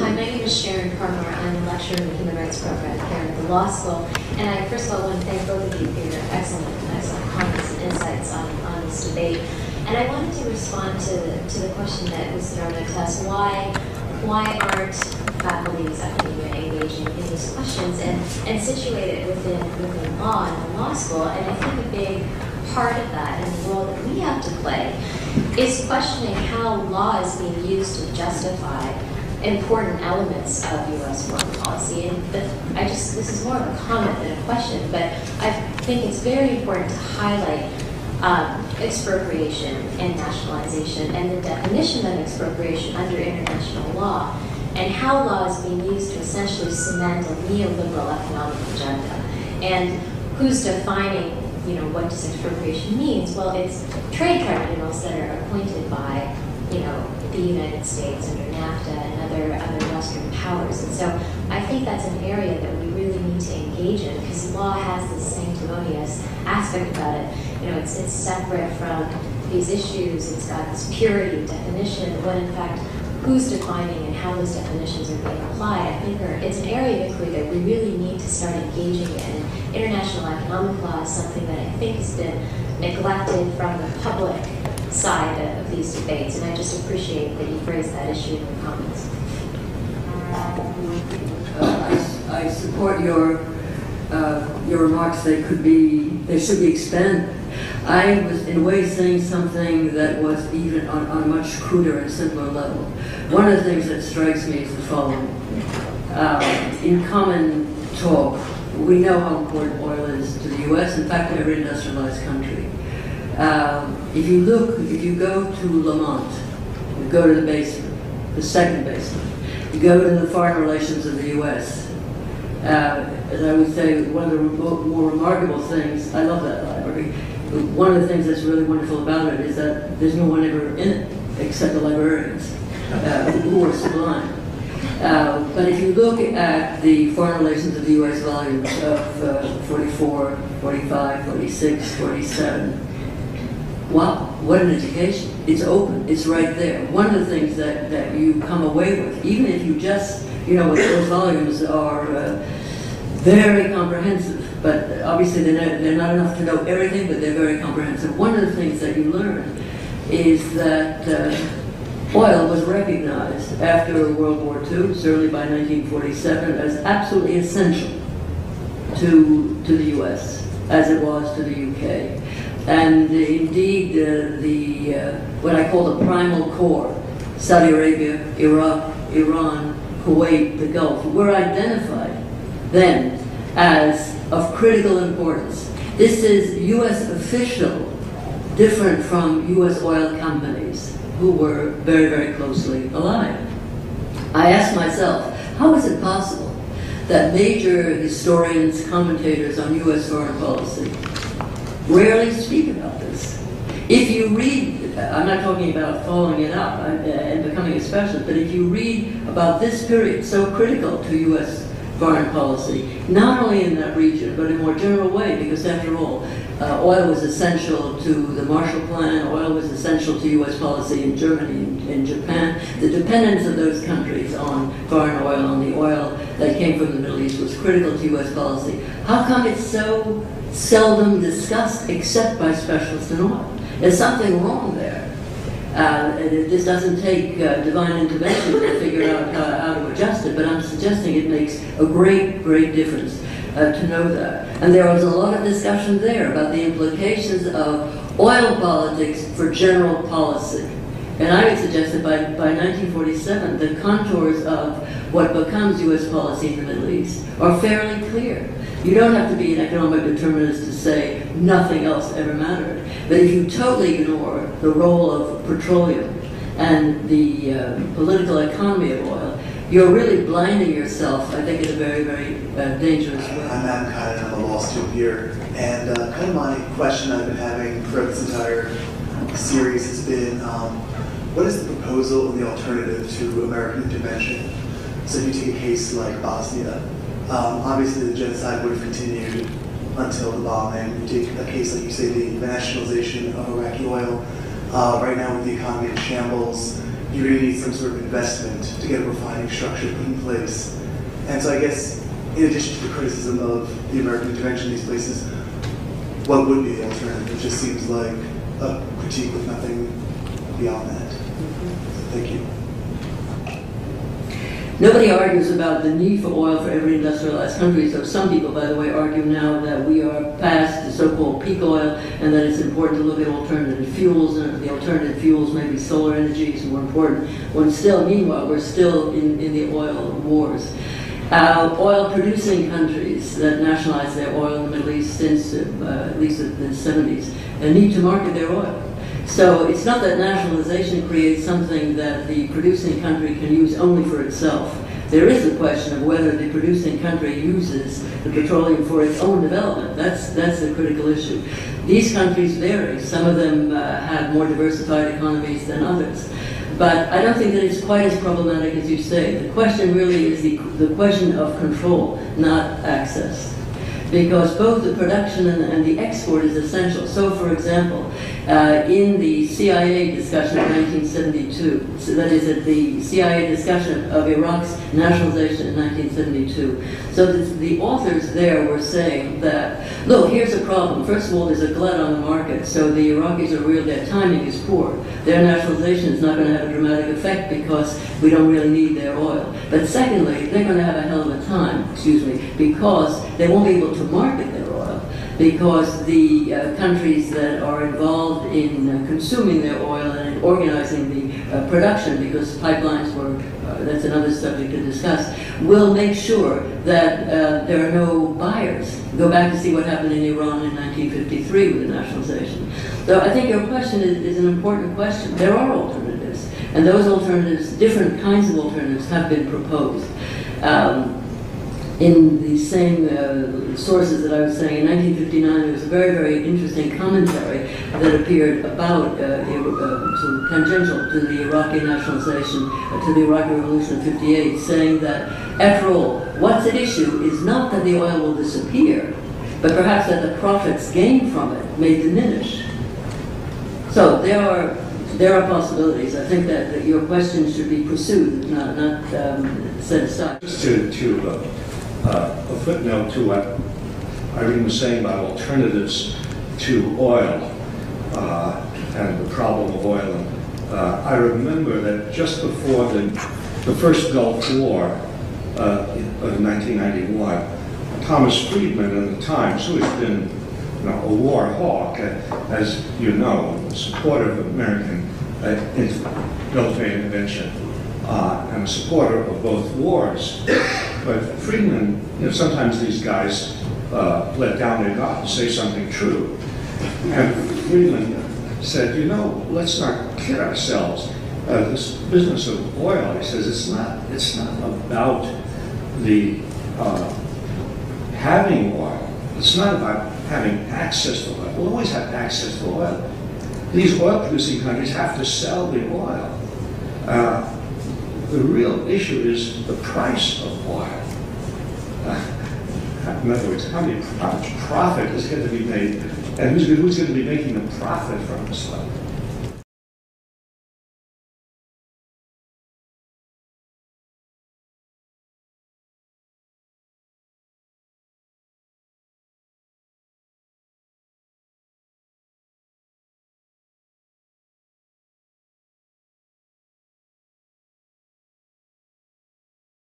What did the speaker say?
Hi, my name is Sharon Carmore. I'm a lecturer in the Human Rights Program here at the law school. And I first of all want to thank both of you for your excellent comments and insights on this debate. And I wanted to respond to the question that was thrown at us: why aren't faculties, academia engaging in these questions and situate it within law and the law school? And I think a big part of that and the role that we have to play is questioning how law is being used to justify important elements of U.S. foreign policy. And this is more of a comment than a question, but I think it's very important to highlight expropriation and nationalization and the definition of expropriation under international law, and how law is being used to essentially cement a neoliberal economic agenda. And who's defining, what does expropriation means? Well, it's trade tribunals that are appointed by, the United States under NAFTA and other Western powers. And so I think that's an area that we really need to engage in, because law has this sanctimonious aspect about it. It's separate from these issues. It's got this purity of definition, when in fact, who's defining and how those definitions are being applied. I think it's an area of inquiry that we really need to start engaging in. International economic law is something that I think has been neglected from the public side of these debates, and I just appreciate that you've raised that issue in your comments. I support your remarks. They should be expanded. I was in a way saying something that was even on a much cruder and simpler level. One of the things that strikes me is the following. In common talk, we know how important oil is to the U.S., in fact, every industrialized country. If you go to Lamont, you go to the basement, the second basement, you go to the foreign relations of the U.S., as I would say, one of the more remarkable things, I love that library, one of the things that's really wonderful about it is that there's no one ever in it except the librarians, who are sublime. But if you look at the foreign relations of the U.S. volumes of 44, 45, 46, 47, wow, what an education. It's open, it's right there. One of the things that you come away with, even if you just, those volumes are very comprehensive, but obviously they're not enough to know everything, but they're very comprehensive. One of the things that you learn is that oil was recognized after World War II, certainly by 1947, as absolutely essential to the U.S., as it was to the U.K. And indeed, what I call the primal core, Saudi Arabia, Iraq, Iran, Kuwait, the Gulf, were identified then as of critical importance. This is U.S. official, different from U.S. oil companies, who were very, very closely allied. I asked myself, how is it possible that major historians, commentators on U.S. foreign policy rarely speak about this? If you read, I'm not talking about following it up and becoming a specialist, but if you read about this period so critical to U.S. foreign policy, not only in that region, but in a more general way, because after all, oil was essential to the Marshall Plan, oil was essential to U.S. policy in Germany and Japan. The dependence of those countries on foreign oil, on the oil that came from the Middle East, was critical to U.S. policy. How come it's so seldom discussed except by specialists in oil? There's something wrong there. This doesn't take divine intervention to figure out how to adjust it, but I'm suggesting it makes a great, great difference to know that. And there was a lot of discussion there about the implications of oil politics for general policy. And I would suggest that by 1947, the contours of what becomes U.S. policy in the Middle East are fairly clear. You don't have to be an economic determinist to say nothing else ever mattered. But if you totally ignore the role of petroleum and the political economy of oil, you're really blinding yourself, I think, in a very, very dangerous way. I'm Adam Kine, I'm a law student here. And kind of my question I've been having throughout this entire series has been, what is the proposal and the alternative to American intervention? So if you take a case like Bosnia, obviously the genocide would have continued until the bombing. You take a case like, you say, the nationalization of Iraqi oil. Right now with the economy in shambles, you're going to need some sort of investment to get a refining structure put in place. And so I guess, in addition to the criticism of the American intervention in these places, what would be the alternative? It just seems like a critique with nothing beyond that. Thank you. Nobody argues about the need for oil for every industrialized country, so some people, by the way, argue now that we are past the so-called peak oil and that it's important to look at alternative fuels, and the alternative fuels, maybe solar energy is more important. When still, meanwhile, we're still in the oil wars. Oil-producing countries that nationalized their oil in the Middle East since at least the 70s need to market their oil. So it's not that nationalization creates something that the producing country can use only for itself. There is a question of whether the producing country uses the petroleum for its own development. That's the critical issue. These countries vary. Some of them have more diversified economies than others. But I don't think that it's quite as problematic as you say. The question really is the question of control, not access. Because both the production and the export is essential. So, for example, in the CIA discussion of 1972, so that is at the CIA discussion of Iraq's nationalization in 1972, so the authors there were saying that, look, here's a problem. First of all, there's a glut on the market, so the Iraqis are real, their timing is poor. Their nationalization is not going to have a dramatic effect because we don't really need their oil. But secondly, they're going to have a hell of a time, because they won't be able to market their oil, because the countries that are involved in consuming their oil and in organizing the production, because pipelines were, that's another subject to discuss, will make sure that there are no buyers. Go back to see what happened in Iran in 1953 with the nationalization. So I think your question is an important question. There are alternatives, and those alternatives, different kinds of alternatives, have been proposed. In the same sources that I was saying, in 1959 there was a very, very interesting commentary that appeared about sort of tangential to the Iraqi nationalization, to the Iraqi Revolution of '58, saying that, after all, what's at issue is not that the oil will disappear, but perhaps that the profits gained from it may diminish. So there are possibilities. I think that your question should be pursued, not set aside. Just to a footnote to what Irene was saying about alternatives to oil and the problem of oil. I remember that just before the first Gulf War of 1991, Thomas Friedman in the Times, who has been a war hawk, as you know, a supporter of American military intervention, and a supporter of both wars. But Friedman, sometimes these guys let down their guard to say something true. And Friedman said, let's not kid ourselves. This business of oil, he says, it's not about the having oil. It's not about having access to oil. We'll always have access to oil. These oil-producing countries have to sell the oil. The real issue is the price of oil. In other words, how much profit is going to be made, and who's going to be making the profit from this oil?